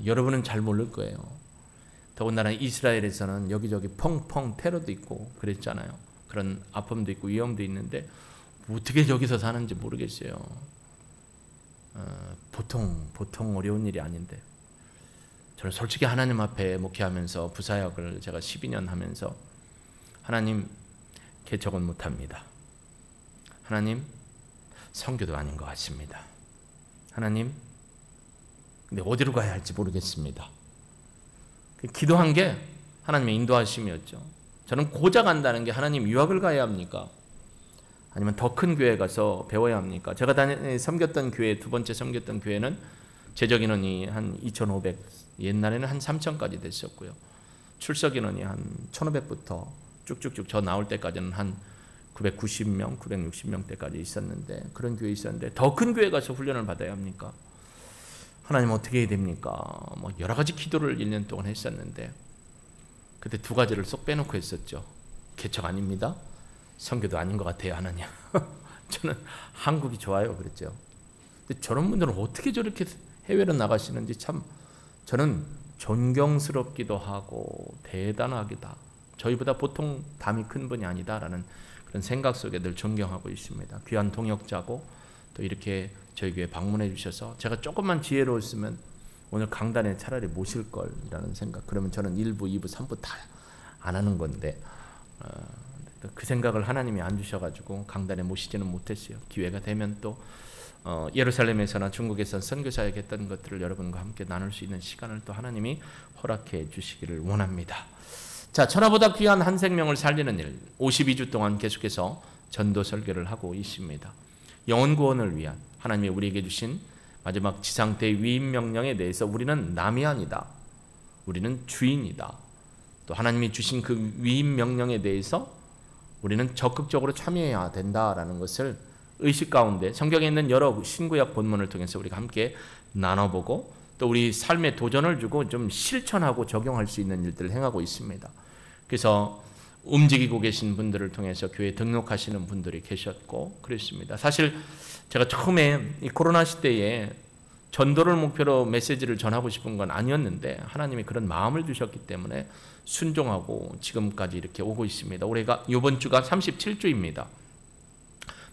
여러분은 잘 모를 거예요. 더군다나 이스라엘에서는 여기저기 펑펑 테러도 있고 그랬잖아요. 그런 아픔도 있고 위험도 있는데 어떻게 여기서 사는지 모르겠어요. 보통 어려운 일이 아닌데, 저는 솔직히 하나님 앞에 목회하면서 부사역을 제가 12년 하면서 하나님, 개척은 못합니다. 하나님, 선교도 아닌 것 같습니다. 하나님, 근데 어디로 가야 할지 모르겠습니다. 기도한 게 하나님의 인도하심이었죠. 저는 고작 간다는 게 하나님 유학을 가야 합니까? 아니면 더 큰 교회 가서 배워야 합니까? 제가 섬겼던 교회, 두 번째 섬겼던 교회는 재적 인원이 한 2,500, 옛날에는 한 3,000까지 됐었고요. 출석 인원이 한 1,500부터 쭉쭉쭉 저 나올 때까지는 한 990명, 960명대까지 있었는데, 그런 교회 있었는데 더 큰 교회 가서 훈련을 받아야 합니까? 하나님 어떻게 해야 됩니까? 뭐 여러 가지 기도를 1년 동안 했었는데 그때 두 가지를 쏙 빼놓고 했었죠. 개척 아닙니다. 선교도 아닌 것 같아요, 하나님. 저는 한국이 좋아요 그랬죠. 근데 저런 분들은 어떻게 저렇게 해외로 나가시는지 참 저는 존경스럽기도 하고 대단하기다. 저희보다 보통 담이 큰 분이 아니다라는 그런 생각 속에 늘 존경하고 있습니다. 귀한 동역자고 또 이렇게 저희 교회 방문해 주셔서 제가 조금만 지혜로웠으면 오늘 강단에 차라리 모실 걸이라는 생각. 그러면 저는 1부, 2부, 3부 다 안 하는 건데 그 생각을 하나님이 안 주셔가지고 강단에 모시지는 못했어요. 기회가 되면 또 예루살렘에서나 중국에서 선교사역 했던 것들을 여러분과 함께 나눌 수 있는 시간을 또 하나님이 허락해 주시기를 원합니다. 자, 천하보다 귀한 한 생명을 살리는 일, 52주 동안 계속해서 전도 설교를 하고 있습니다. 영혼 구원을 위한 하나님이 우리에게 주신 마지막 지상대 위임 명령에 대해서 우리는 남이 아니다. 우리는 주인이다. 또 하나님이 주신 그 위임 명령에 대해서 우리는 적극적으로 참여해야 된다라는 것을 의식 가운데 성경에 있는 여러 신구약 본문을 통해서 우리가 함께 나눠보고 또 우리 삶에 도전을 주고 좀 실천하고 적용할 수 있는 일들을 행하고 있습니다. 그래서 움직이고 계신 분들을 통해서 교회에 등록하시는 분들이 계셨고 그랬습니다. 사실 제가 처음에 이 코로나 시대에 전도를 목표로 메시지를 전하고 싶은 건 아니었는데 하나님이 그런 마음을 주셨기 때문에 순종하고 지금까지 이렇게 오고 있습니다. 올해가 이번 주가 37주입니다.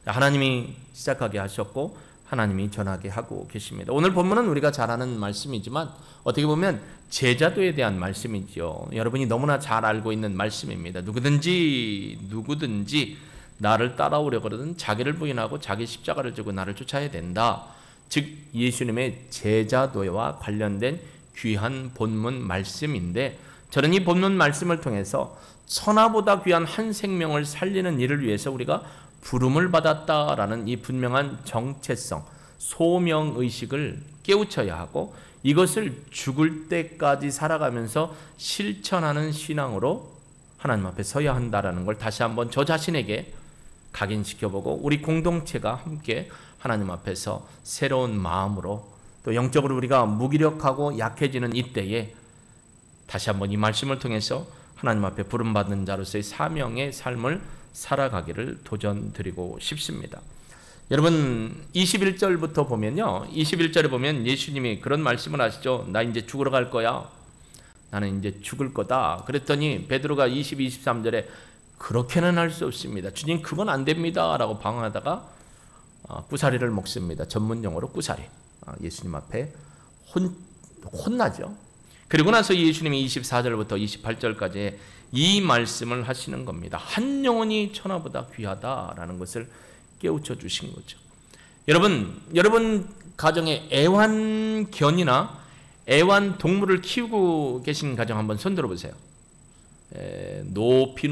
하나님이 시작하게 하셨고 하나님이 전하게 하고 계십니다. 오늘 본문은 우리가 잘 아는 말씀이지만 어떻게 보면 제자도에 대한 말씀이죠. 여러분이 너무나 잘 알고 있는 말씀입니다. 누구든지 나를 따라오려거든 자기를 부인하고 자기 십자가를 지고 나를 쫓아야 된다. 즉 예수님의 제자도와 관련된 귀한 본문 말씀인데, 저는 이 본문 말씀을 통해서 천하보다 귀한 한 생명을 살리는 일을 위해서 우리가 부름을 받았다라는 이 분명한 정체성, 소명의식을 깨우쳐야 하고 이것을 죽을 때까지 살아가면서 실천하는 신앙으로 하나님 앞에 서야 한다라는 걸 다시 한번 저 자신에게 각인시켜보고 우리 공동체가 함께 하나님 앞에서 새로운 마음으로 또 영적으로 우리가 무기력하고 약해지는 이때에 다시 한번 이 말씀을 통해서 하나님 앞에 부름받은 자로서의 사명의 삶을 살아가기를 도전드리고 싶습니다. 여러분 21절부터 보면요, 21절에 보면 예수님이 그런 말씀을 하시죠. 나 이제 죽으러 갈 거야. 나는 이제 죽을 거다. 그랬더니 베드로가 22, 23절에 그렇게는 할 수 없습니다. 주님 그건 안 됩니다 라고 방황하다가 꾸사리를 먹습니다. 전문 용어로 꾸사리. 예수님 앞에 혼나죠. 그리고 나서 예수님이 24절부터 28절까지 이 말씀을 하시는 겁니다. 한 영혼이 천하보다 귀하다라는 것을 깨우쳐 주신 거죠. 여러분 가정에 애완견이나 애완동물을 키우고 계신 가정 한번 손 들어보세요. 높이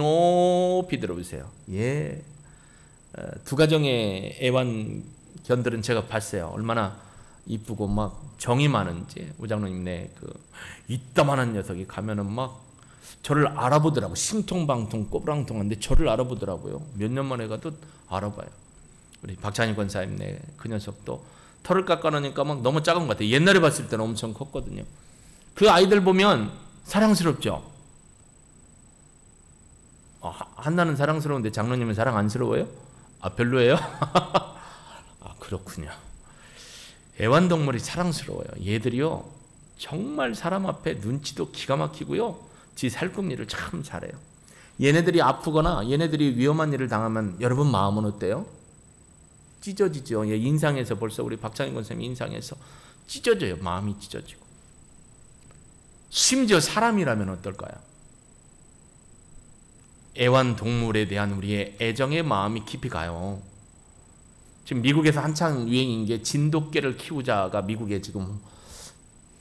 들어보세요. 예. 두 가정의 애완견들은 제가 봤어요. 얼마나 이쁘고 막 정이 많은지. 우장로님네 그 이따만한 녀석이 가면은 막 저를 알아보더라고. 신통방통 꼬부랑통한데 저를 알아보더라고요. 몇 년 만에 가도 알아봐요. 우리 박찬희 권사님네 그 녀석도 털을 깎아놓으니까 막 너무 작은 것 같아요. 옛날에 봤을 때는 엄청 컸거든요. 그 아이들 보면 사랑스럽죠. 한나는 사랑스러운데 장로님은 사랑 안스러워요? 별로예요? 그렇군요. 애완동물이 사랑스러워요. 얘들이요 정말 사람 앞에 눈치도 기가 막히고요. 지 살궁리를 참 잘해요. 얘네들이 아프거나 얘네들이 위험한 일을 당하면 여러분 마음은 어때요? 찢어지죠. 인상에서 벌써 우리 박창인 권사님 인상에서 찢어져요. 마음이 찢어지고. 심지어 사람이라면 어떨까요? 애완동물에 대한 우리의 애정의 마음이 깊이 가요. 지금 미국에서 한창 유행인 게 진돗개를 키우자가 미국에 지금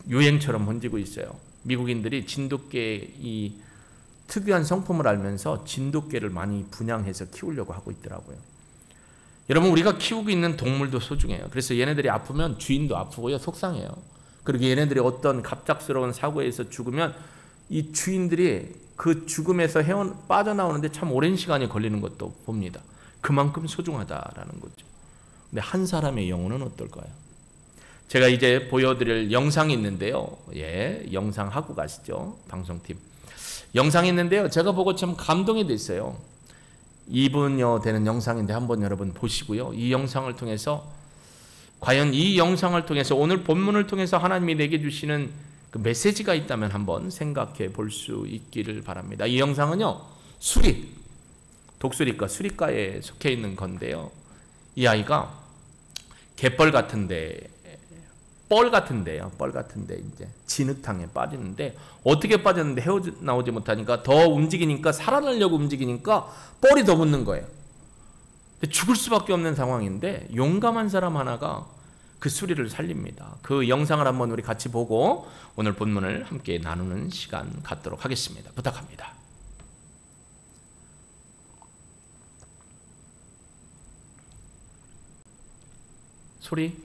유행처럼 번지고 있어요. 미국인들이 진돗개 이 특유한 성품을 알면서 진돗개를 많이 분양해서 키우려고 하고 있더라고요. 여러분, 우리가 키우고 있는 동물도 소중해요. 그래서 얘네들이 아프면 주인도 아프고요, 속상해요. 그리고 얘네들이 어떤 갑작스러운 사고에서 죽으면 이 주인들이 그 죽음에서 빠져나오는데 참 오랜 시간이 걸리는 것도 봅니다. 그만큼 소중하다라는 거죠. 근데 한 사람의 영혼은 어떨까요? 제가 이제 보여드릴 영상이 있는데요. 영상 하고 가시죠, 방송팀. 영상이 있는데요. 제가 보고 참 감동이 됐어요. 2분여 되는 영상인데 한번 여러분 보시고요. 이 영상을 통해서 과연 이 영상을 통해서 오늘 본문을 통해서 하나님이 내게 주시는 그 메시지가 있다면 한번 생각해 볼 수 있기를 바랍니다. 이 영상은요, 독수리과 수리과에 속해 있는 건데요. 이 아이가 갯벌 같은데 뻘 같은데 이제 진흙탕에 빠지는데 어떻게 빠졌는데 헤어나오지 못하니까 더 움직이니까 살아나려고 움직이니까 뻘이 더 붙는 거예요. 죽을 수밖에 없는 상황인데 용감한 사람 하나가 그 수리를 살립니다. 그 영상을 한번 우리 같이 보고 오늘 본문을 함께 나누는 시간 갖도록 하겠습니다. 부탁합니다. 소리.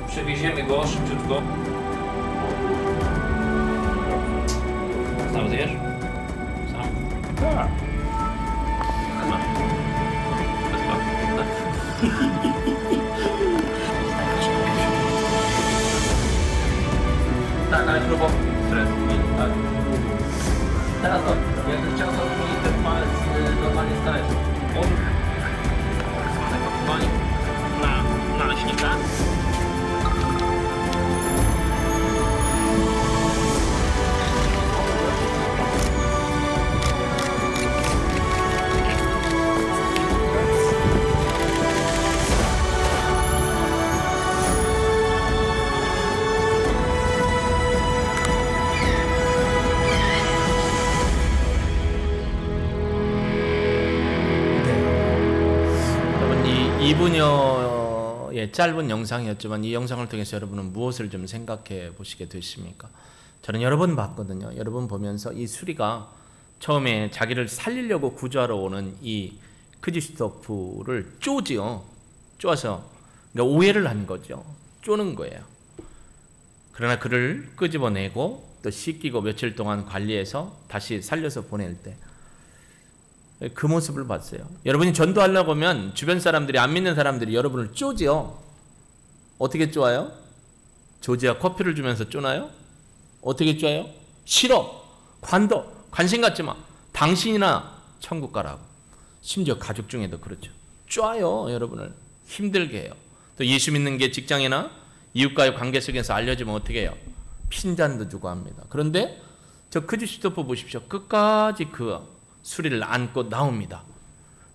Przewieziemy go szybciutko. Sam zjesz? Sam? Tak. Sama. Tak, ale próbował stres. Tak. Teraz to, jakby chciał to ten palec normalnie stać. On zapakowanie na leśnika. 이분여의 짧은 영상이었지만 이 영상을 통해서 여러분은 무엇을 좀 생각해 보시게 되십니까? 저는 여러 번 봤거든요. 여러 번 보면서 이 수리가 처음에 자기를 살리려고 구조하러 오는 이 크지스토프를 쪼지요. 쪼아서 그러니까 오해를 한 거죠. 쪼는 거예요. 그러나 그를 끄집어내고 또 씻기고 며칠 동안 관리해서 다시 살려서 보낼 때 그 모습을 봤어요. 여러분이 전도하려고 하면 주변 사람들이, 안 믿는 사람들이 여러분을 쪼지요. 어떻게 쪼아요? 조지야 커피를 주면서 쪼나요? 어떻게 쪼아요? 싫어, 관심 갖지 마, 당신이나 천국 가라고. 심지어 가족 중에도 그렇죠. 쪼아요. 여러분을 힘들게 해요. 또 예수 믿는 게 직장이나 이웃과의 관계 속에서 알려지면 어떻게 해요? 핀잔도 주고 합니다. 그런데 저 크리스토퍼 보십시오. 끝까지 그 수리를 안고 나옵니다.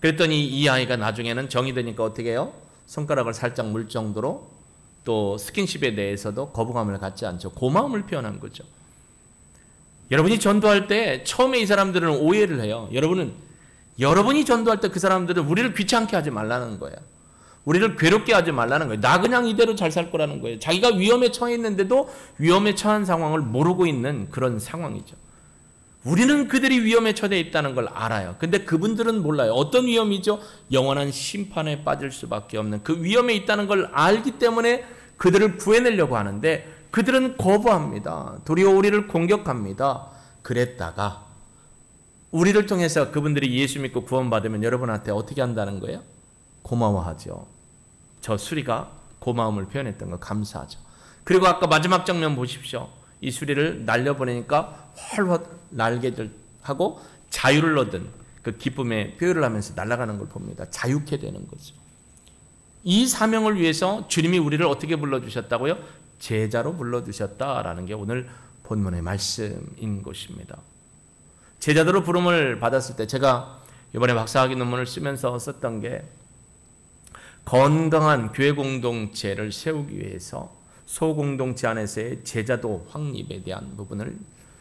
그랬더니 이 아이가 나중에는 정이 되니까 어떻게 해요? 손가락을 살짝 물 정도로, 또 스킨십에 대해서도 거부감을 갖지 않죠. 고마움을 표현한 거죠. 여러분이 전도할 때 처음에 이 사람들은 오해를 해요. 여러분이 전도할 때 그 사람들은 우리를 귀찮게 하지 말라는 거예요. 우리를 괴롭게 하지 말라는 거예요. 나 그냥 이대로 잘 살 거라는 거예요. 자기가 위험에 처해 있는데도 위험에 처한 상황을 모르고 있는 그런 상황이죠. 우리는 그들이 위험에 처해 있다는 걸 알아요. 근데 그분들은 몰라요. 어떤 위험이죠? 영원한 심판에 빠질 수밖에 없는 그 위험에 있다는 걸 알기 때문에 그들을 구해내려고 하는데 그들은 거부합니다. 도리어 우리를 공격합니다. 그랬다가 우리를 통해서 그분들이 예수 믿고 구원받으면 여러분한테 어떻게 한다는 거예요? 고마워하죠. 저 수리가 고마움을 표현했던 거 감사하죠. 그리고 아까 마지막 장면 보십시오. 이 수리를 날려보내니까 훨훨 날개들 하고 자유를 얻은 그 기쁨의 표현을 하면서 날아가는 걸 봅니다. 자유케 되는 거죠. 이 사명을 위해서 주님이 우리를 어떻게 불러주셨다고요? 제자로 불러주셨다라는 게 오늘 본문의 말씀인 것입니다. 제자들로 부름을 받았을 때 제가 이번에 박사학위 논문을 쓰면서 썼던 게 건강한 교회 공동체를 세우기 위해서 소공동체 안에서의 제자도 확립에 대한 부분을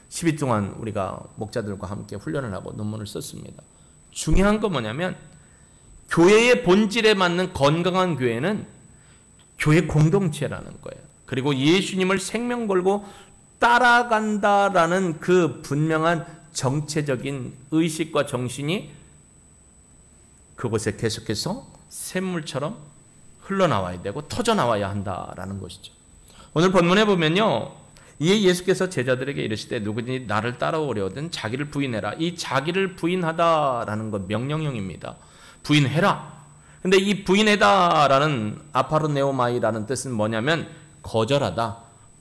10일 동안 우리가 목자들과 함께 훈련을 하고 논문을 썼습니다. 중요한 건 뭐냐면 교회의 본질에 맞는 건강한 교회는 교회 공동체라는 거예요. 그리고 예수님을 생명 걸고 따라간다라는 그 분명한 정체적인 의식과 정신이 그곳에 계속해서 샘물처럼 흘러나와야 되고 터져나와야 한다라는 것이죠. 오늘 본문에 보면요, 이에 예수께서 제자들에게 이르시되 누구든지 나를 따라오려든 자기를 부인해라. 이 자기를 부인하다라는 건 명령형입니다. 부인해라. 근데 이 부인하다라는 아파르네오마이라는 뜻은 뭐냐면 거절하다,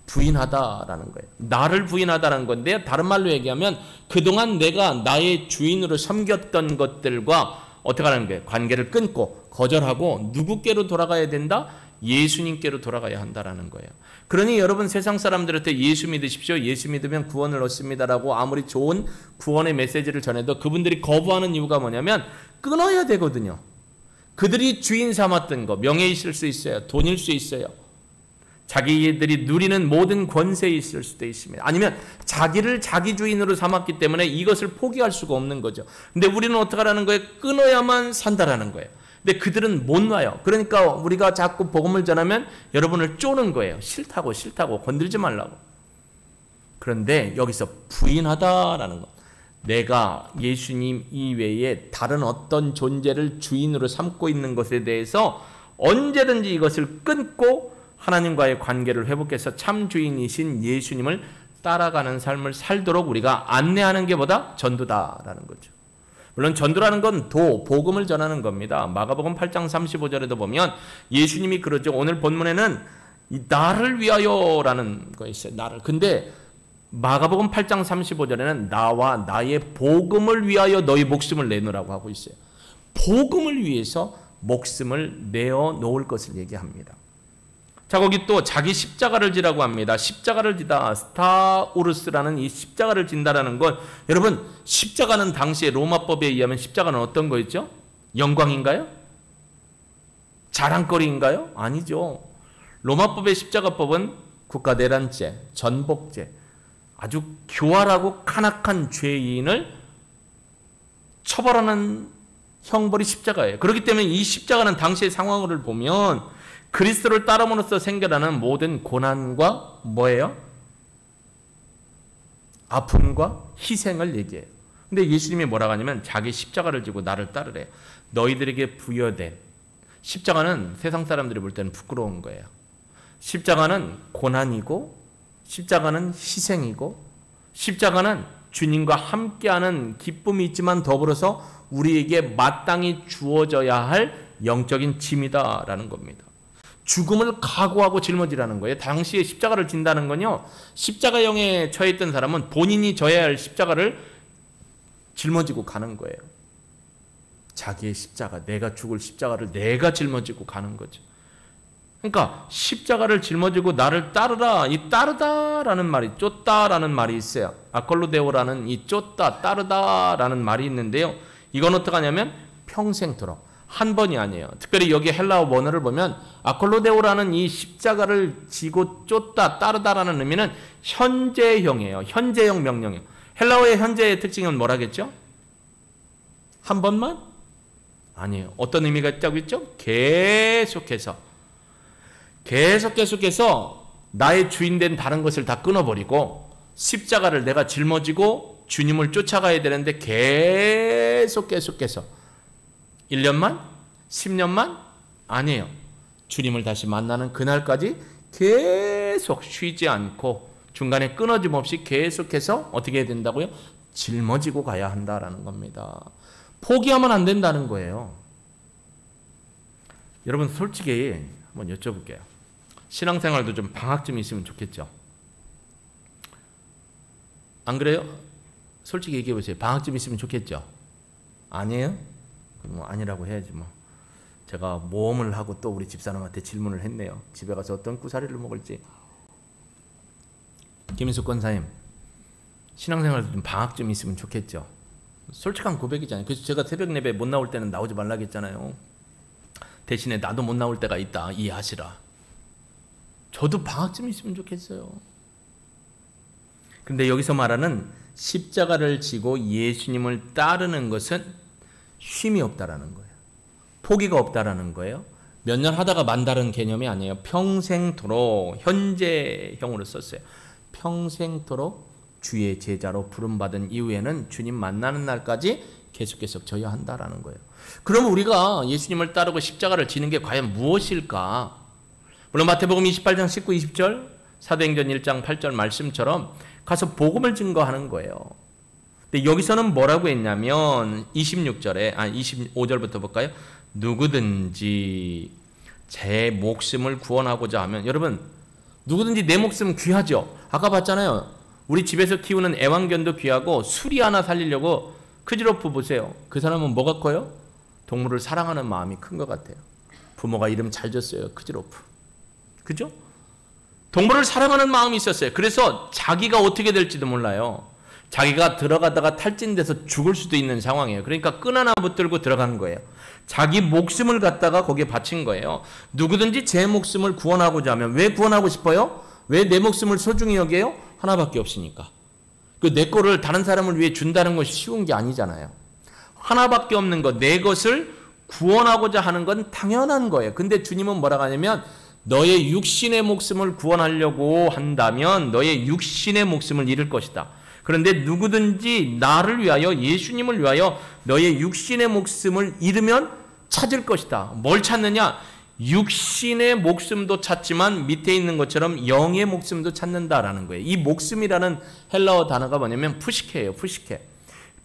부인하다라는 거예요. 나를 부인하다라는 건데 다른 말로 얘기하면 그동안 내가 나의 주인으로 섬겼던 것들과 어떻게 하는 거예요? 관계를 끊고 거절하고 누구께로 돌아가야 된다? 예수님께로 돌아가야 한다라는 거예요. 그러니 여러분 세상 사람들한테 예수 믿으십시오. 예수 믿으면 구원을 얻습니다라고 아무리 좋은 구원의 메시지를 전해도 그분들이 거부하는 이유가 뭐냐면 끊어야 되거든요. 그들이 주인 삼았던 거, 명예있을 수 있어요. 돈일 수 있어요. 자기들이 누리는 모든 권세에 있을 수도 있습니다. 아니면 자기를 자기 주인으로 삼았기 때문에 이것을 포기할 수가 없는 거죠. 근데 우리는 어떻게 하라는 거예요? 끊어야만 산다라는 거예요. 근데 그들은 못 놔요. 그러니까 우리가 자꾸 복음을 전하면 여러분을 쪼는 거예요. 싫다고 건들지 말라고. 그런데 여기서 부인하다라는 것, 내가 예수님 이외에 다른 어떤 존재를 주인으로 삼고 있는 것에 대해서 언제든지 이것을 끊고 하나님과의 관계를 회복해서 참 주인이신 예수님을 따라가는 삶을 살도록 우리가 안내하는 게 뭐다? 전도다라는 거죠. 물론 전도라는 건 복음을 전하는 겁니다. 마가복음 8장 35절에도 보면 예수님이 그러죠. 오늘 본문에는 이 나를 위하여라는 거 있어요. 나를. 근데 마가복음 8장 35절에는 나와 나의 복음을 위하여 너희 목숨을 내놓으라고 하고 있어요. 복음을 위해서 목숨을 내어 놓을 것을 얘기합니다. 자, 거기 또 자기 십자가를 지라고 합니다. 십자가를 지다, 스타우루스라는 이 십자가를 진다라는 건, 여러분 십자가는 당시에 로마법에 의하면 십자가는 어떤 거였죠? 영광인가요? 자랑거리인가요? 아니죠. 로마법의 십자가법은 국가내란죄, 전복죄, 아주 교활하고 간악한 죄인을 처벌하는 형벌이 십자가예요. 그렇기 때문에 이 십자가는 당시의 상황을 보면 그리스도를 따름으로써 생겨나는 모든 고난과 뭐예요? 아픔과 희생을 얘기해요. 근데 예수님이 뭐라고 하냐면 자기 십자가를 지고 나를 따르래. 너희들에게 부여된 십자가는 세상 사람들이 볼 때는 부끄러운 거예요. 십자가는 고난이고 십자가는 희생이고 십자가는 주님과 함께하는 기쁨이 있지만 더불어서 우리에게 마땅히 주어져야 할 영적인 짐이다라는 겁니다. 죽음을 각오하고 짊어지라는 거예요. 당시에 십자가를 진다는 건요, 십자가형에 처해 있던 사람은 본인이 져야 할 십자가를 짊어지고 가는 거예요. 자기의 십자가, 내가 죽을 십자가를 내가 짊어지고 가는 거죠. 그러니까 십자가를 짊어지고 나를 따르라. 이 따르다라는 말이, 쫓다라는 말이 있어요. 아콜로데오라는 이 쫓다, 따르다라는 말이 있는데요. 이건 어떻게 하냐면 평생토록, 한 번이 아니에요. 특별히 여기 헬라어 원어를 보면 아콜로데오라는 이 십자가를 지고 쫓다, 따르다라는 의미는 현재형이에요. 현재형 명령이에요. 헬라어의 현재의 특징은 뭐라겠죠? 한 번만? 아니에요. 어떤 의미가 있다고 했죠? 계속해서 나의 주인된 다른 것을 다 끊어버리고 십자가를 내가 짊어지고 주님을 쫓아가야 되는데 계속해서 1년만? 10년만? 아니에요. 주님을 다시 만나는 그날까지 계속 쉬지 않고 중간에 끊어짐 없이 계속해서 어떻게 해야 된다고요? 짊어지고 가야 한다라는 겁니다. 포기하면 안 된다는 거예요. 여러분 솔직히 한번 여쭤볼게요. 신앙생활도 좀 방학 좀 있으면 좋겠죠? 안 그래요? 솔직히 얘기해 보세요. 방학 좀 있으면 좋겠죠? 아니에요? 그럼 뭐 아니라고 해야지 뭐. 제가 모험을 하고 또 우리 집사람한테 질문을 했네요. 집에 가서 어떤 구사리를 먹을지. 김인숙 권사님, 신앙생활도 좀 방학 좀 있으면 좋겠죠? 솔직한 고백이잖아요. 그래서 제가 새벽 예배 못 나올 때는 나오지 말라고 했잖아요. 대신에 나도 못 나올 때가 있다, 이해하시라. 저도 방학 좀 있으면 좋겠어요. 그런데 여기서 말하는 십자가를 지고 예수님을 따르는 것은 쉼이 없다라는 거예요. 포기가 없다라는 거예요. 몇 년 하다가 만다는 개념이 아니에요. 평생토록, 현재형으로 썼어요. 평생토록 주의 제자로 부름받은 이후에는 주님 만나는 날까지 계속 져야 한다라는 거예요. 그럼 우리가 예수님을 따르고 십자가를 지는 게 과연 무엇일까? 물론 마태복음 28장 19, 20절, 사도행전 1장 8절 말씀처럼 가서 복음을 증거하는 거예요. 근데 여기서는 뭐라고 했냐면 25절부터 볼까요? 누구든지 제 목숨을 구원하고자 하면, 여러분 누구든지 내 목숨 귀하죠? 아까 봤잖아요. 우리 집에서 키우는 애완견도 귀하고 수리 하나 살리려고 크지로프 보세요. 그 사람은 뭐가 커요? 동물을 사랑하는 마음이 큰 것 같아요. 부모가 이름 잘 줬어요. 크지로프. 그죠? 동물을 사랑하는 마음이 있었어요. 그래서 자기가 어떻게 될지도 몰라요. 자기가 들어가다가 탈진돼서 죽을 수도 있는 상황이에요. 그러니까 끈 하나 붙들고 들어간 거예요. 자기 목숨을 갖다가 거기에 바친 거예요. 누구든지 제 목숨을 구원하고자 하면, 왜 구원하고 싶어요? 왜 내 목숨을 소중히 여겨요? 하나밖에 없으니까. 그 내 거를 다른 사람을 위해 준다는 것이 쉬운 게 아니잖아요. 하나밖에 없는 것, 내 것을 구원하고자 하는 건 당연한 거예요. 근데 주님은 뭐라고 하냐면, 너의 육신의 목숨을 구원하려고 한다면 너의 육신의 목숨을 잃을 것이다. 그런데 누구든지 나를 위하여, 예수님을 위하여 너의 육신의 목숨을 잃으면 찾을 것이다. 뭘 찾느냐? 육신의 목숨도 찾지만 밑에 있는 것처럼 영의 목숨도 찾는다라는 거예요. 이 목숨이라는 헬라어 단어가 뭐냐면 푸시케예요.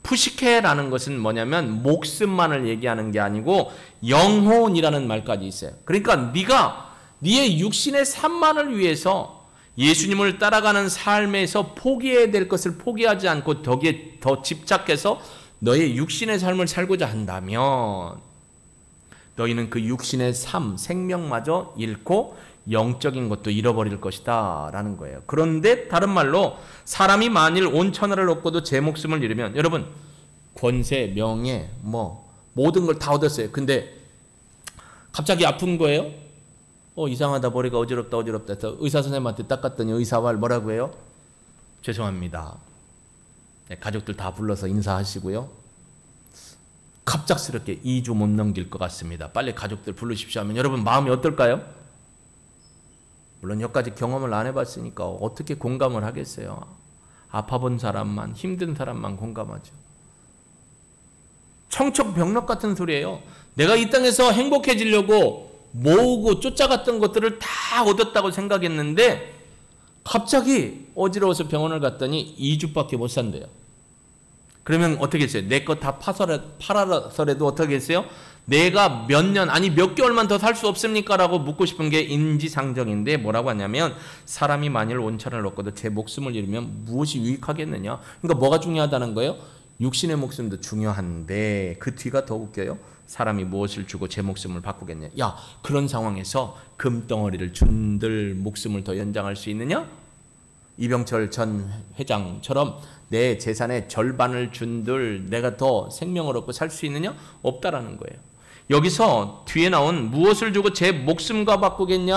푸시케라는 것은 뭐냐면 목숨만을 얘기하는 게 아니고 영혼이라는 말까지 있어요. 그러니까 네가 네의 육신의 삶만을 위해서 예수님을 따라가는 삶에서 포기해야 될 것을 포기하지 않고 거기에 더 집착해서 너의 육신의 삶을 살고자 한다면 너희는 그 육신의 삶, 생명마저 잃고 영적인 것도 잃어버릴 것이다 라는 거예요. 그런데 다른 말로 사람이 만일 온 천하를 얻고도 제 목숨을 잃으면, 여러분 권세, 명예, 모든 걸 다 얻었어요. 근데 갑자기 아픈 거예요. 이상하다, 머리가 어지럽다 해서 의사 선생님한테 닦았더니 의사가 뭐라고 해요? 죄송합니다. 가족들 다 불러서 인사하시고요. 갑작스럽게 2주 못 넘길 것 같습니다. 빨리 가족들 부르십시오 하면 여러분 마음이 어떨까요? 물론 여기까지 경험을 안 해봤으니까 어떻게 공감을 하겠어요? 아파본 사람만, 힘든 사람만 공감하죠. 청천벽력 같은 소리예요. 내가 이 땅에서 행복해지려고 모으고 쫓아갔던 것들을 다 얻었다고 생각했는데 갑자기 어지러워서 병원을 갔더니 2주밖에 못 산대요. 그러면 어떻게 했어요? 내 거 다 팔아서라도 어떻게 했어요? 내가 몇 년, 아니 몇 개월만 더 살 수 없습니까? 라고 묻고 싶은 게 인지상정인데 뭐라고 하냐면 사람이 만일 온천을 얻고도 제 목숨을 잃으면 무엇이 유익하겠느냐? 그러니까 뭐가 중요하다는 거예요? 육신의 목숨도 중요한데 그 뒤가 더 웃겨요. 사람이 무엇을 주고 제 목숨을 바꾸겠냐? 야, 그런 상황에서 금덩어리를 준들 목숨을 더 연장할 수 있느냐? 이병철 전 회장처럼 내 재산의 절반을 준들 내가 더 생명을 얻고 살 수 있느냐? 없다라는 거예요. 여기서 뒤에 나온 무엇을 주고 제 목숨과 바꾸겠냐?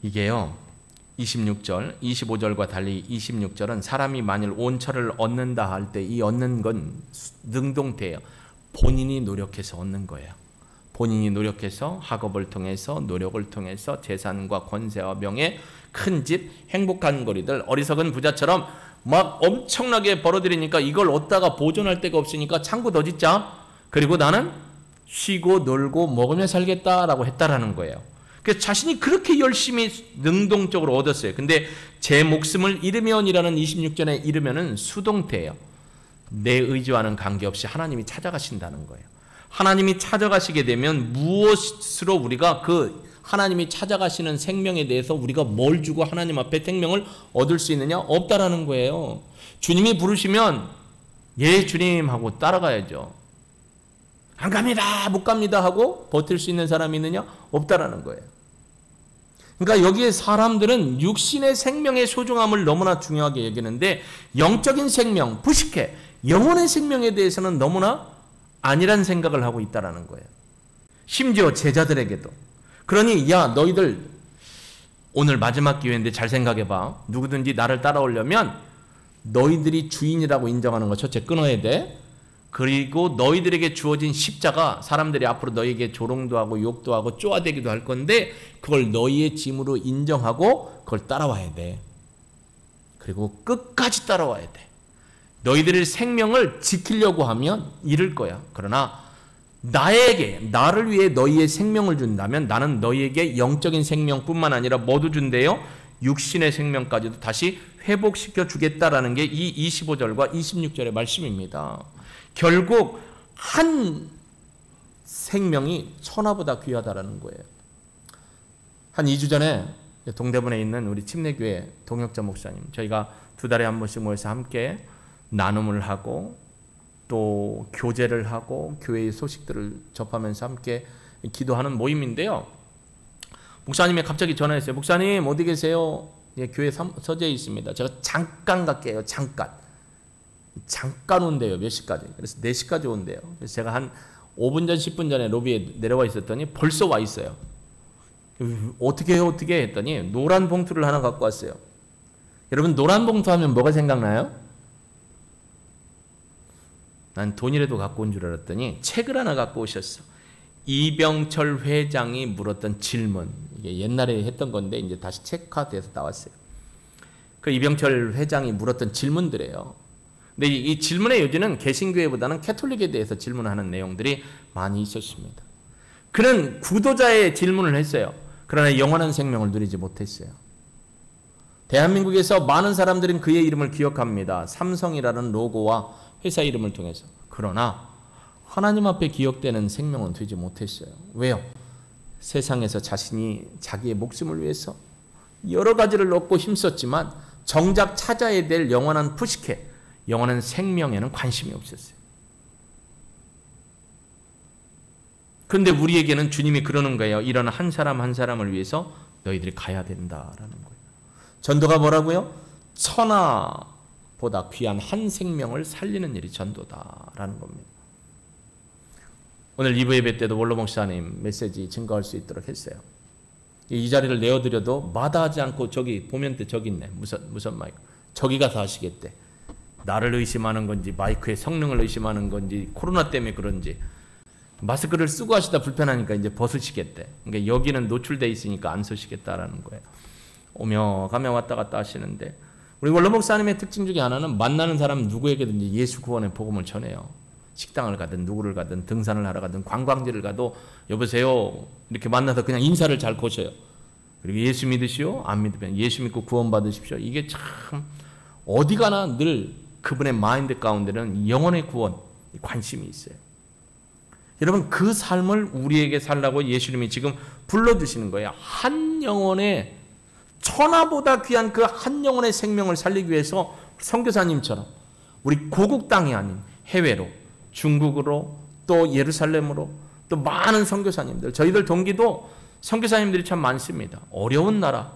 이게요. 26절, 25절과 달리 26절은 사람이 만일 온천을 얻는다 할 때 이 얻는 건 능동태예요. 본인이 노력해서 얻는 거예요. 본인이 노력해서 학업을 통해서 노력을 통해서 재산과 권세와 명예, 큰 집, 행복한 거리들, 어리석은 부자처럼 막 엄청나게 벌어들이니까 이걸 얻다가 보존할 데가 없으니까 창고 더 짓자. 그리고 나는 쉬고 놀고 먹으며 살겠다라고 했다라는 거예요. 그래서 자신이 그렇게 열심히 능동적으로 얻었어요. 근데 제 목숨을 잃으면이라는 26절에 잃으면은 수동태예요. 내 의지와는 관계없이 하나님이 찾아가신다는 거예요. 하나님이 찾아가시게 되면 무엇으로 우리가 그 하나님이 찾아가시는 생명에 대해서 우리가 뭘 주고 하나님 앞에 생명을 얻을 수 있느냐? 없다라는 거예요. 주님이 부르시면 예 주님 하고 따라가야죠. 안 갑니다, 못 갑니다 하고 버틸 수 있는 사람이 있느냐? 없다라는 거예요. 그러니까 여기에 사람들은 육신의 생명의 소중함을 너무나 중요하게 여기는데 영적인 생명, 부식해 영혼의 생명에 대해서는 너무나 아니란 생각을 하고 있다라는 거예요. 심지어 제자들에게도. 그러니 야 너희들 오늘 마지막 기회인데 잘 생각해봐. 누구든지 나를 따라오려면 너희들이 주인이라고 인정하는 거 첫째 끊어야 돼. 그리고 너희들에게 주어진 십자가, 사람들이 앞으로 너희에게 조롱도 하고 욕도 하고 쪼아대기도 할 건데 그걸 너희의 짐으로 인정하고 그걸 따라와야 돼. 그리고 끝까지 따라와야 돼. 너희들의 생명을 지키려고 하면 잃을 거야. 그러나 나를 위해 너희의 생명을 준다면 나는 너희에게 영적인 생명뿐만 아니라 뭐도 준대요? 육신의 생명까지도 다시 회복시켜 주겠다라는 게 이 25절과 26절의 말씀입니다. 결국 한 생명이 천하보다 귀하다라는 거예요. 한 2주 전에 동대문에 있는 우리 침례교회 동역자 목사님, 저희가 2달에 한 번씩 모여서 함께 나눔을 하고 또 교제를 하고 교회의 소식들을 접하면서 함께 기도하는 모임인데요. 목사님이 갑자기 전화했어요. 목사님 어디 계세요? 예, 교회 서재에 있습니다. 제가 잠깐 갈게요. 잠깐 온대요. 몇 시까지? 그래서 4시까지 온대요. 그래서 제가 한 5분 전 10분 전에 로비에 내려와 있었더니 벌써 와 있어요. 어떻게 해요? 어떻게 했더니 노란 봉투를 하나 갖고 왔어요. 여러분 노란 봉투 하면 뭐가 생각나요? 난 돈이라도 갖고 온 줄 알았더니 책을 하나 갖고 오셨어. 이병철 회장이 물었던 질문. 이게 옛날에 했던 건데 이제 다시 책화돼서 나왔어요. 그 이병철 회장이 물었던 질문들이에요. 근데 이 질문의 요지는 개신교회보다는 캐톨릭에 대해서 질문하는 내용들이 많이 있었습니다. 그는 구도자의 질문을 했어요. 그러나 영원한 생명을 누리지 못했어요. 대한민국에서 많은 사람들은 그의 이름을 기억합니다. 삼성이라는 로고와 회사 이름을 통해서. 그러나 하나님 앞에 기억되는 생명은 되지 못했어요. 왜요? 세상에서 자신이 자기의 목숨을 위해서 여러 가지를 얻고 힘썼지만 정작 찾아야 될 영원한 푸시케, 영원한 생명에는 관심이 없었어요. 그런데 우리에게는 주님이 그러는 거예요. 이런 한 사람 한 사람을 위해서 너희들이 가야 된다라는 거예요. 전도가 뭐라고요? 천하보다 귀한 한 생명을 살리는 일이 전도다라는 겁니다. 오늘 2부 예배 때도 원로 목사님 메시지 증거할 수 있도록 했어요. 이 자리를 내어드려도 마다하지 않고 저기 보면 때 저기 있네. 무슨 마이크. 저기 가서 하시겠대. 나를 의심하는 건지 마이크의 성능을 의심하는 건지 코로나 때문에 그런지 마스크를 쓰고 하시다 불편하니까 이제 벗으시겠대. 그러니까 여기는 노출돼 있으니까 안 쓰시겠다라는 거예요. 오며 가며 왔다 갔다 하시는데 우리 원로 목사님의 특징 중에 하나는 만나는 사람 누구에게든지 예수 구원의 복음을 전해요. 식당을 가든 누구를 가든 등산을 하러 가든 관광지를 가도 여보세요 이렇게 만나서 그냥 인사를 잘 거셔요. 그리고 예수 믿으시오? 안 믿으면 예수 믿고 구원 받으십시오. 이게 참 어디 가나 늘 그분의 마인드 가운데는 영혼의 구원 관심이 있어요. 여러분 그 삶을 우리에게 살라고 예수님이 지금 불러주시는 거예요. 한 영혼의 천하보다 귀한 그 한 영혼의 생명을 살리기 위해서 선교사님처럼 우리 고국 땅이 아닌 해외로 중국으로 또 예루살렘으로 또 많은 선교사님들 저희들 동기도 선교사님들이 참 많습니다. 어려운 나라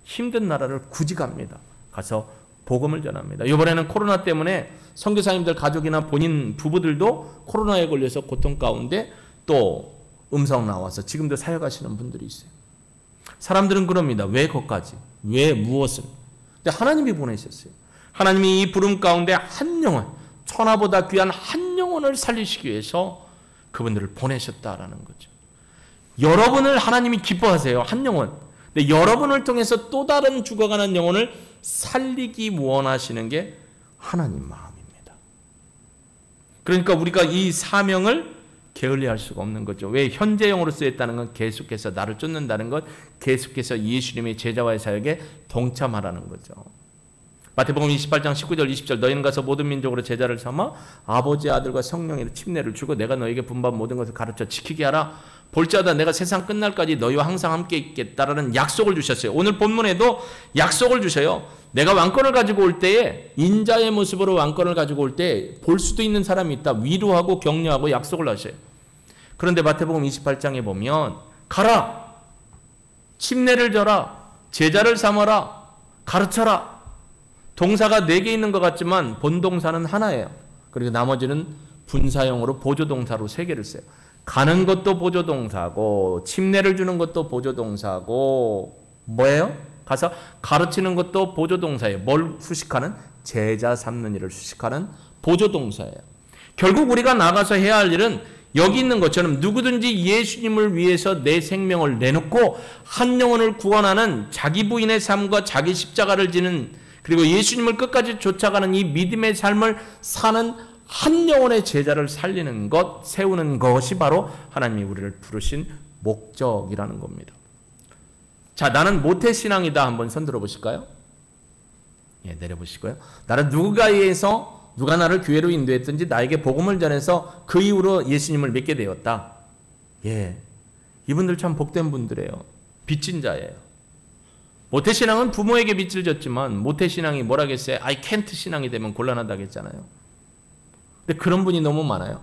힘든 나라를 굳이 갑니다. 가서 복음을 전합니다. 이번에는 코로나 때문에 선교사님들 가족이나 본인 부부들도 코로나에 걸려서 고통 가운데 또 음성 나와서 지금도 사역하시는 분들이 있어요. 사람들은 그럽니다. 왜 거기까지? 왜 무엇을? 근데 하나님이 보내셨어요. 하나님이 이 부름 가운데 한 영혼, 천하보다 귀한 한 영혼을 살리시기 위해서 그분들을 보내셨다라는 거죠. 여러분을 하나님이 기뻐하세요. 한 영혼. 근데 여러분을 통해서 또 다른 죽어가는 영혼을 살리기 원하시는 게 하나님 마음입니다. 그러니까 우리가 이 사명을 게을리할 수가 없는 거죠. 왜 현재형으로 쓰였다는 건 계속해서 나를 쫓는다는 것, 계속해서 예수님의 제자와의 사역에 동참하라는 거죠. 마태복음 28장 19절 20절 너희는 가서 모든 민족으로 제자를 삼아 아버지 아들과 성령의 침례를 주고 내가 너에게 분반 모든 것을 가르쳐 지키게 하라. 볼지어다 내가 세상 끝날까지 너희와 항상 함께 있겠다라는 약속을 주셨어요. 오늘 본문에도 약속을 주셔요. 내가 왕권을 가지고 올 때에 인자의 모습으로 왕권을 가지고 올 때 볼 수도 있는 사람이 있다. 위로하고 격려하고 약속을 하셔요. 그런데 마태복음 28장에 보면 가라. 침례를 져라. 제자를 삼아라. 가르쳐라. 동사가 4개 있는 것 같지만 본동사는 하나예요. 그리고 나머지는 분사형으로 보조동사로 3개를 써요. 가는 것도 보조동사고 침례를 주는 것도 보조동사고 뭐예요? 가서 가르치는 것도 보조동사예요. 뭘 수식하는? 제자 삼는 일을 수식하는 보조동사예요. 결국 우리가 나가서 해야 할 일은 여기 있는 것처럼 누구든지 예수님을 위해서 내 생명을 내놓고 한 영혼을 구원하는 자기 부인의 삶과 자기 십자가를 지는 그리고 예수님을 끝까지 쫓아가는 이 믿음의 삶을 사는 한 영혼의 제자를 살리는 것, 세우는 것이 바로 하나님이 우리를 부르신 목적이라는 겁니다. 자, 나는 모태신앙이다. 한번 손들어 보실까요? 예, 내려보시고요. 나는 누가 의해서 누가 나를 교회로 인도했든지 나에게 복음을 전해서 그 이후로 예수님을 믿게 되었다. 예, 이분들 참 복된 분들이에요. 빚진 자예요. 모태신앙은 부모에게 빚을 졌지만 모태신앙이 뭐라겠어요? I can't 신앙이 되면 곤란하다겠잖아요. 근데 그런 분이 너무 많아요.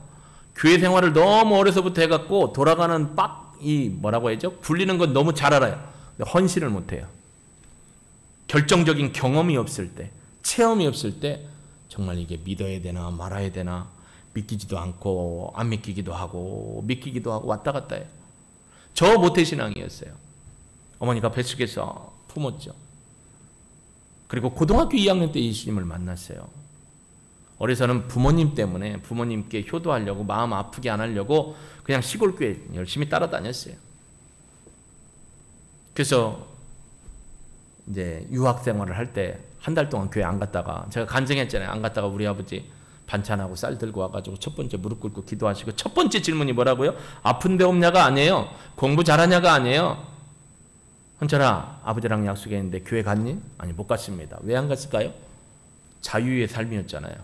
교회 생활을 너무 어려서부터 해갖고 돌아가는 이 뭐라고 해야죠? 굴리는 건 너무 잘 알아요. 근데 헌신을 못해요. 결정적인 경험이 없을 때, 체험이 없을 때 정말 이게 믿어야 되나 말아야 되나 믿기지도 않고 안 믿기기도 하고 믿기기도 하고 왔다 갔다 해요. 저 모태신앙이었어요. 어머니가 뱃속에서 품었죠. 그리고 고등학교 2학년 때 예수님을 만났어요. 어려서는 부모님 때문에 부모님께 효도하려고 마음 아프게 안 하려고 그냥 시골 교회 열심히 따라다녔어요. 그래서 이제 유학 생활을 할 때 한 달 동안 교회 안 갔다가 제가 간증했잖아요. 안 갔다가 우리 아버지 반찬하고 쌀 들고 와가지고 첫 번째 무릎 꿇고 기도하시고 첫 번째 질문이 뭐라고요? 아픈 데 없냐가 아니에요. 공부 잘하냐가 아니에요. 헌철아, 아버지랑 약속했는데 교회 갔니? 아니, 못 갔습니다. 왜 안 갔을까요? 자유의 삶이었잖아요.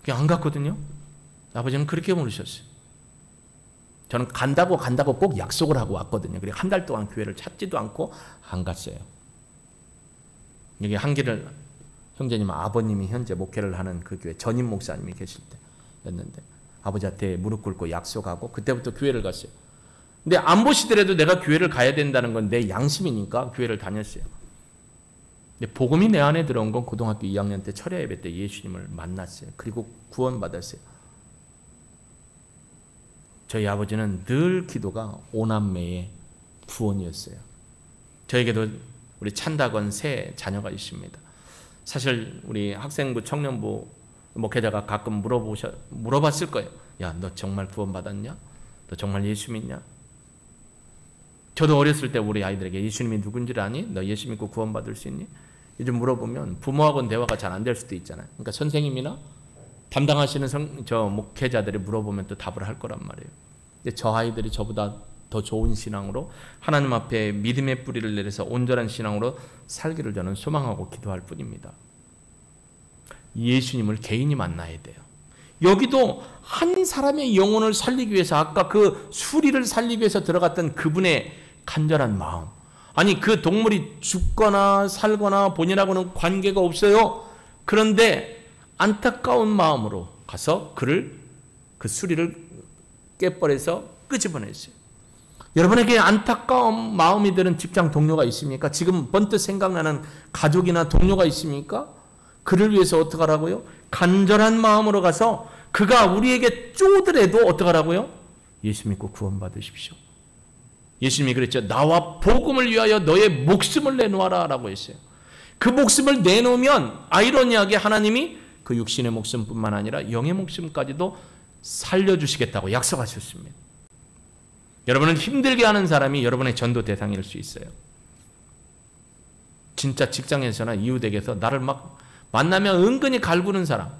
그냥 안 갔거든요. 아버지는 그렇게 물으셨어요. 저는 간다고 꼭 약속을 하고 왔거든요. 그리고 한 달 동안 교회를 찾지도 않고 안 갔어요. 여기 한길을 형제님 아버님이 현재 목회를 하는 그 교회 전임 목사님이 계실 때였는데 아버지한테 무릎 꿇고 약속하고 그때부터 교회를 갔어요. 근데 안 보시더라도 내가 교회를 가야 된다는 건 내 양심이니까 교회를 다녔어요. 근데 복음이 내 안에 들어온 건 고등학교 2학년 때 철야 예배 때 예수님을 만났어요. 그리고 구원받았어요. 저희 아버지는 늘 기도가 오남매의 구원이었어요. 저에게도 우리 찬다건 세 자녀가 있습니다. 사실 우리 학생부 청년부 목회자가 가끔 물어봤을 거예요. 야, 너 정말 구원받았냐? 너 정말 예수 믿냐? 저도 어렸을 때 우리 아이들에게 예수님이 누군지를 아니? 너 예수 믿고 구원받을 수 있니? 요즘 물어보면 부모하고는 대화가 잘 안 될 수도 있잖아요. 그러니까 선생님이나 담당하시는 목회자들이 물어보면 또 답을 할 거란 말이에요. 근데 저 아이들이 저보다 더 좋은 신앙으로 하나님 앞에 믿음의 뿌리를 내려서 온전한 신앙으로 살기를 저는 소망하고 기도할 뿐입니다. 예수님을 개인이 만나야 돼요. 여기도 한 사람의 영혼을 살리기 위해서 아까 그 수리를 살리기 위해서 들어갔던 그분의 간절한 마음. 아니 그 동물이 죽거나 살거나 본인하고는 관계가 없어요. 그런데 안타까운 마음으로 가서 그 수리를 깨버려서 끄집어냈어요. 여러분에게 안타까운 마음이 드는 직장 동료가 있습니까? 지금 번뜩 생각나는 가족이나 동료가 있습니까? 그를 위해서 어떻게 하라고요? 간절한 마음으로 가서 그가 우리에게 쪼더라도 어떻게 하라고요? 예수 믿고 구원받으십시오. 예수님이 그랬죠. 나와 복음을 위하여 너의 목숨을 내놓아라 라고 했어요. 그 목숨을 내놓으면 아이러니하게 하나님이 그 육신의 목숨뿐만 아니라 영의 목숨까지도 살려주시겠다고 약속하셨습니다. 여러분은 힘들게 하는 사람이 여러분의 전도 대상일 수 있어요. 진짜 직장에서나 이웃에게서 나를 막 만나면 은근히 갈구는 사람,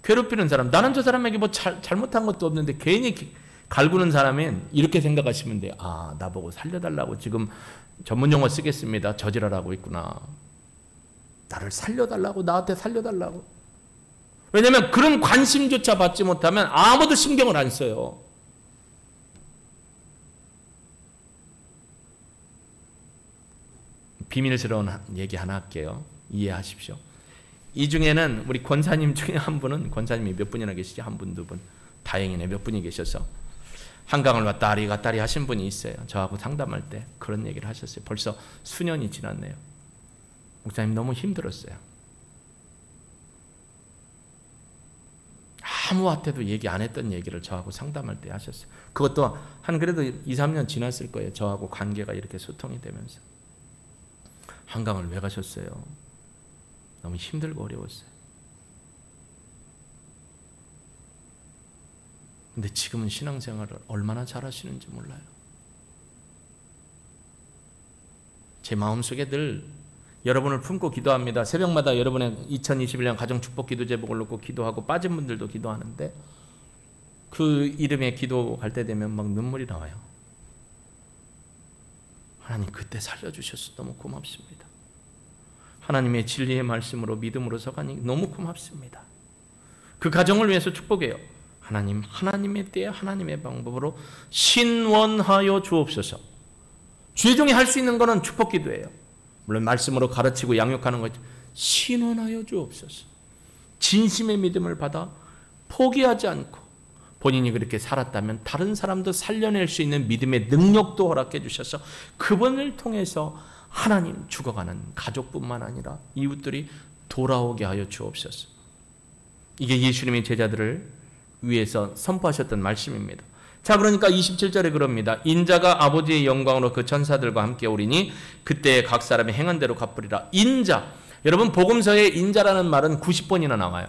괴롭히는 사람, 나는 저 사람에게 뭐 잘못한 것도 없는데 괜히 갈구는 사람은 이렇게 생각하시면 돼요. 아, 나보고 살려달라고 지금 전문 용어 쓰겠습니다. 저지랄하고 있구나. 나를 살려달라고, 나한테 살려달라고. 왜냐하면 그런 관심조차 받지 못하면 아무도 신경을 안 써요. 비밀스러운 얘기 하나 할게요. 이해하십시오. 이 중에는 우리 권사님 중에 한 분은, 권사님이 몇 분이나 계시죠? 한 분, 두 분. 다행이네. 몇 분이 계셔서 한강을 왔다리 갔다리 하신 분이 있어요. 저하고 상담할 때 그런 얘기를 하셨어요. 벌써 수년이 지났네요. 목사님 너무 힘들었어요. 아무한테도 얘기 안 했던 얘기를 저하고 상담할 때 하셨어요. 그것도 한 그래도 2, 3년 지났을 거예요. 저하고 관계가 이렇게 소통이 되면서. 한강을 왜 가셨어요? 너무 힘들고 어려웠어요. 근데 지금은 신앙생활을 얼마나 잘하시는지 몰라요. 제 마음속에 늘 여러분을 품고 기도합니다. 새벽마다 여러분의 2021년 가정축복 기도제목을 놓고 기도하고 빠진 분들도 기도하는데 그 이름에 기도할 때 되면 막 눈물이 나와요. 하나님 그때 살려주셔서 너무 고맙습니다. 하나님의 진리의 말씀으로 믿음으로 서가니 너무 고맙습니다. 그 가정을 위해서 축복해요. 하나님, 하나님의 때에 하나님의 방법으로 신원하여 주옵소서. 주의종이 할 수 있는 것은 축복 기도예요. 물론 말씀으로 가르치고 양육하는 거죠. 신원하여 주옵소서. 진심의 믿음을 받아 포기하지 않고 본인이 그렇게 살았다면 다른 사람도 살려낼 수 있는 믿음의 능력도 허락해 주셔서 그분을 통해서 하나님 죽어가는 가족뿐만 아니라 이웃들이 돌아오게 하여 주옵소서. 이게 예수님의 제자들을 위해서 선포하셨던 말씀입니다. 자, 그러니까 27절에 그럽니다. 인자가 아버지의 영광으로 그 천사들과 함께 오리니 그때 각 사람이 행한 대로 갚으리라. 인자. 여러분 복음서에 인자라는 말은 90번이나 나와요.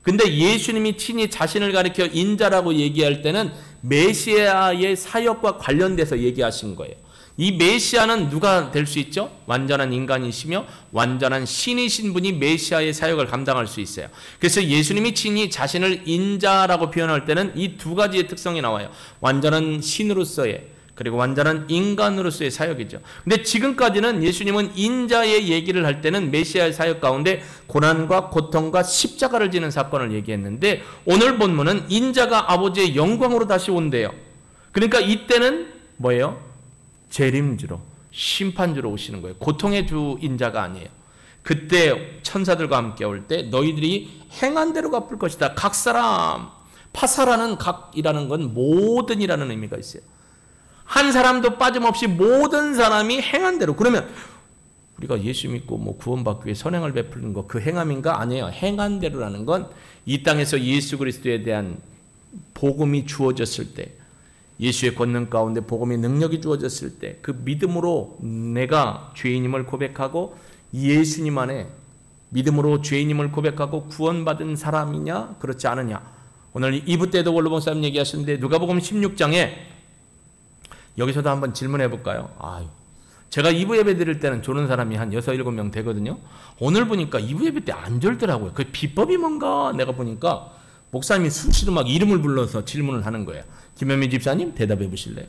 근데 예수님이 친히 자신을 가리켜 인자라고 얘기할 때는 메시아의 사역과 관련돼서 얘기하신 거예요. 이 메시아는 누가 될 수 있죠? 완전한 인간이시며 완전한 신이신 분이 메시아의 사역을 감당할 수 있어요. 그래서 예수님이 친히 자신을 인자라고 표현할 때는 이 두 가지의 특성이 나와요. 완전한 신으로서의 그리고 완전한 인간으로서의 사역이죠. 근데 지금까지는 예수님은 인자의 얘기를 할 때는 메시아의 사역 가운데 고난과 고통과 십자가를 지는 사건을 얘기했는데 오늘 본문은 인자가 아버지의 영광으로 다시 온대요. 그러니까 이때는 뭐예요? 재림주로, 심판주로 오시는 거예요. 고통의 주 인자가 아니에요. 그때 천사들과 함께 올 때 너희들이 행한 대로 갚을 것이다. 각 사람, 파사라는 각이라는 건 모든이라는 의미가 있어요. 한 사람도 빠짐없이 모든 사람이 행한 대로. 그러면 우리가 예수 믿고 뭐 구원받기 위해 선행을 베푸는 거 그 행함인가? 아니에요. 행한 대로라는 건 이 땅에서 예수 그리스도에 대한 복음이 주어졌을 때 예수의 권능 가운데 복음의 능력이 주어졌을 때 그 믿음으로 내가 죄인임을 고백하고 예수님 안에 믿음으로 죄인임을 고백하고 구원받은 사람이냐 그렇지 않느냐. 오늘 2부 때도 원로 목사님 얘기하셨는데 누가복음 16장에 여기서도 한번 질문해 볼까요? 제가 2부 예배 드릴 때는 조는 사람이 한 6, 7명 되거든요. 오늘 보니까 2부 예배 때 안 졸더라고요. 그 비법이 뭔가 내가 보니까 목사님이 수시로 막 이름을 불러서 질문을 하는 거예요. 김현미 집사님 대답해 보실래요?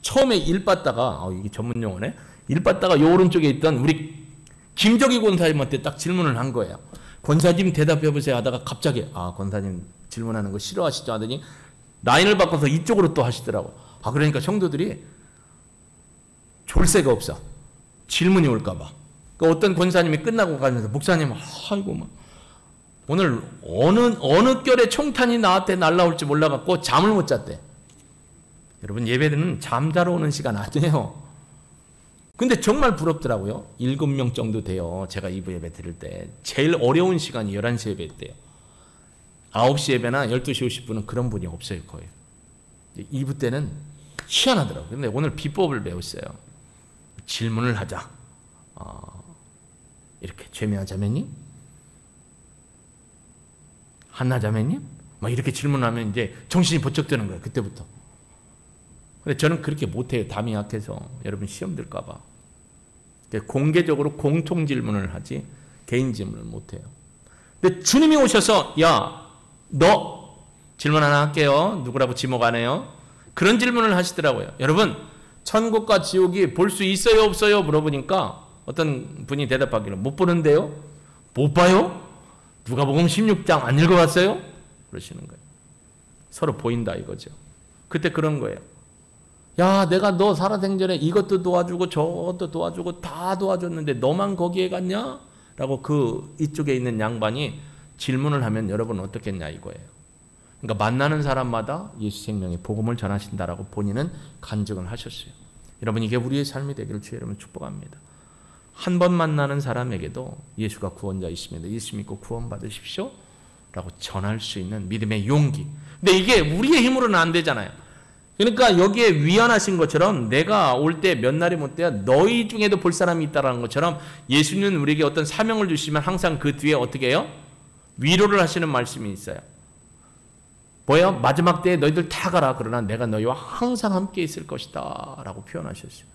처음에 일 받다가 이게 전문 용어네. 일 받다가 요 오른쪽에 있던 우리 김정희 권사님한테 딱 질문을 한 거예요. 권사님 대답해 보세요 하다가 갑자기 권사님 질문하는 거 싫어하시죠 하더니 라인을 바꿔서 이쪽으로 또 하시더라고. 그러니까 성도들이 졸세가 없어. 질문이 올까 봐. 그러니까 어떤 권사님이 끝나고 가면서 목사님 아이고 막 오늘 어느 결에 총탄이 나한테 날라올지 몰라갖고 잠을 못 잤대. 여러분 예배는 잠자러 오는 시간 아니에요. 근데 정말 부럽더라고요. 7명 정도 돼요. 제가 2부 예배 드릴 때 제일 어려운 시간이 11시 예배였대요. 9시 예배나 12시 50분은 그런 분이 없어요 거의. 2부 때는 희한하더라고요. 근데 오늘 비법을 배웠어요. 질문을 하자. 이렇게 최미아 자매님? 한나 자매님? 막 이렇게 질문하면 이제 정신이 번쩍 드는 거예요. 그때부터. 근데 저는 그렇게 못해요. 담이 약해서. 여러분 시험 들까봐. 공개적으로 공통 질문을 하지 개인 질문을 못해요. 근데 주님이 오셔서 너 질문 하나 할게요. 누구라고 지목 안 해요? 그런 질문을 하시더라고요. 여러분 천국과 지옥이 볼 수 있어요 없어요? 물어보니까 어떤 분이 대답하기를 못 보는데요? 못 봐요? 누가복음 16장 안 읽어봤어요? 그러시는 거예요. 서로 보인다 이거죠. 그때 그런 거예요. 내가 너 살아생전에 이것도 도와주고 저것도 도와주고 다 도와줬는데 너만 거기에 갔냐? 라고 이쪽에 있는 양반이 질문을 하면 여러분 어떻겠냐 이거예요. 그러니까 만나는 사람마다 예수 생명의 복음을 전하신다라고 본인은 간증을 하셨어요. 여러분 이게 우리의 삶이 되기를 주의 이름으로 축복합니다. 한 번 만나는 사람에게도 예수가 구원자이십니다. 예수 믿고 구원 받으십시오 라고 전할 수 있는 믿음의 용기. 근데 이게 우리의 힘으로는 안 되잖아요. 그러니까 여기에 위안하신 것처럼 내가 올 때 몇 날이 못 돼야 너희 중에도 볼 사람이 있다는 것처럼 예수님은 우리에게 어떤 사명을 주시면 항상 그 뒤에 어떻게 해요? 위로를 하시는 말씀이 있어요. 뭐예요? 마지막 때에 너희들 다 가라. 그러나 내가 너희와 항상 함께 있을 것이다 라고 표현하셨어요.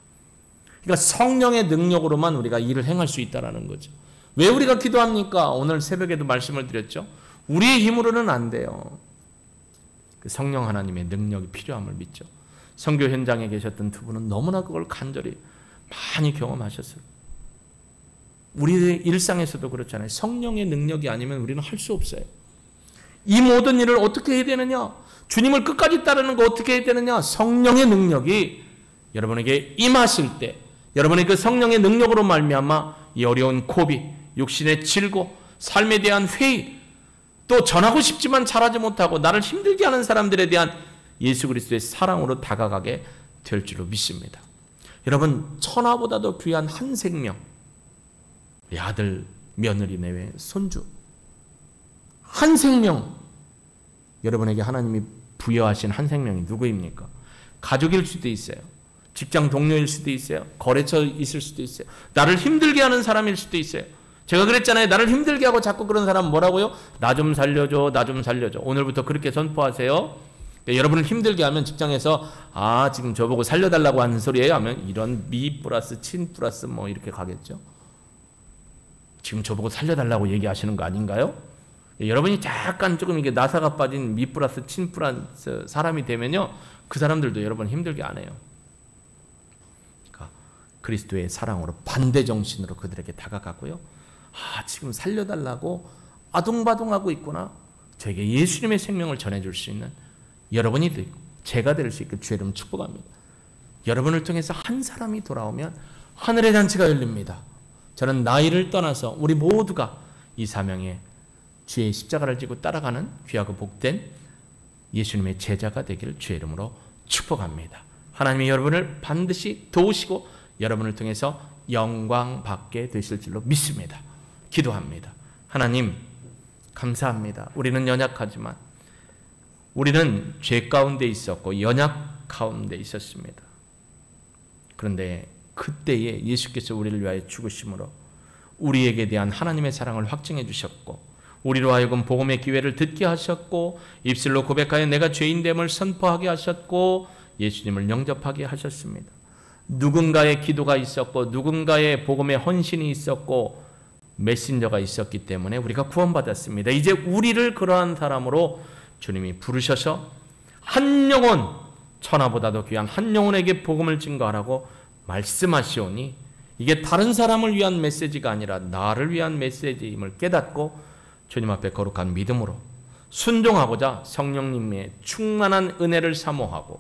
그러니까 성령의 능력으로만 우리가 일을 행할 수 있다는 거죠. 왜 우리가 기도합니까? 오늘 새벽에도 말씀을 드렸죠. 우리의 힘으로는 안 돼요. 그 성령 하나님의 능력이 필요함을 믿죠. 선교 현장에 계셨던 두 분은 너무나 그걸 간절히 많이 경험하셨어요. 우리의 일상에서도 그렇잖아요. 성령의 능력이 아니면 우리는 할 수 없어요. 이 모든 일을 어떻게 해야 되느냐? 주님을 끝까지 따르는 거 어떻게 해야 되느냐? 성령의 능력이 여러분에게 임하실 때 여러분의 그 성령의 능력으로 말미암아 이 어려운 고비, 육신의 질고, 삶에 대한 회의, 또 전하고 싶지만 잘하지 못하고 나를 힘들게 하는 사람들에 대한 예수 그리스도의 사랑으로 다가가게 될 줄로 믿습니다. 여러분 천하보다도 귀한 한 생명, 우리 아들, 며느리 내외, 손주 한 생명, 여러분에게 하나님이 부여하신 한 생명이 누구입니까? 가족일 수도 있어요. 직장 동료일 수도 있어요. 거래처 있을 수도 있어요. 나를 힘들게 하는 사람일 수도 있어요. 제가 그랬잖아요. 나를 힘들게 하고 자꾸 그런 사람 뭐라고요? 나 좀 살려줘, 나 좀 살려줘. 오늘부터 그렇게 선포하세요. 여러분을 힘들게 하면 직장에서 지금 저보고 살려달라고 하는 소리예요 하면 이런 미 플러스 친 플러스 뭐 이렇게 가겠죠. 지금 저보고 살려달라고 얘기하시는 거 아닌가요? 여러분이 약간 조금 이게 나사가 빠진 미 플러스 친 플러스 사람이 되면요, 그 사람들도 여러분 힘들게 안 해요. 그러니까 그리스도의 사랑으로 반대 정신으로 그들에게 다가가고요. 지금 살려달라고 아둥바둥하고 있구나. 저에게 예수님의 생명을 전해줄 수 있는 여러분이 되고 제가 될 수 있게 주의 이름 축복합니다. 여러분을 통해서 한 사람이 돌아오면 하늘의 잔치가 열립니다. 저는 나이를 떠나서 우리 모두가 이 사명에 주의 십자가를 지고 따라가는 귀하고 복된 예수님의 제자가 되기를 주의 이름으로 축복합니다. 하나님이 여러분을 반드시 도우시고 여러분을 통해서 영광 받게 되실 줄로 믿습니다. 기도합니다. 하나님 감사합니다. 우리는 연약하지만 우리는 죄 가운데 있었고 연약 가운데 있었습니다. 그런데 그때에 예수께서 우리를 위하여 죽으심으로 우리에게 대한 하나님의 사랑을 확증해 주셨고 우리로 하여금 복음의 기회를 듣게 하셨고 입술로 고백하여 내가 죄인됨을 선포하게 하셨고 예수님을 영접하게 하셨습니다. 누군가의 기도가 있었고 누군가의 복음의 헌신이 있었고 메신저가 있었기 때문에 우리가 구원받았습니다. 이제 우리를 그러한 사람으로 주님이 부르셔서 한 영혼, 천하보다도 귀한 한 영혼에게 복음을 증거하라고 말씀하시오니 이게 다른 사람을 위한 메시지가 아니라 나를 위한 메시지임을 깨닫고 주님 앞에 거룩한 믿음으로 순종하고자 성령님의 충만한 은혜를 사모하고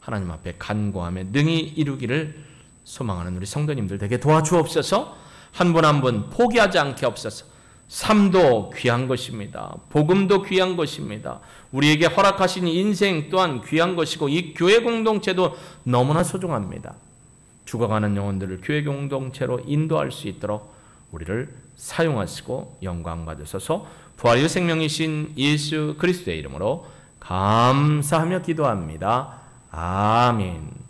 하나님 앞에 간구하며 능히 이루기를 소망하는 우리 성도님들 되게 도와주옵소서. 한 분 한 분 포기하지 않게 없어서. 삶도 귀한 것입니다. 복음도 귀한 것입니다. 우리에게 허락하신 인생 또한 귀한 것이고 이 교회 공동체도 너무나 소중합니다. 죽어가는 영혼들을 교회 공동체로 인도할 수 있도록 우리를 사용하시고 영광 받으소서. 부활의 생명이신 예수 그리스도의 이름으로 감사하며 기도합니다. 아멘.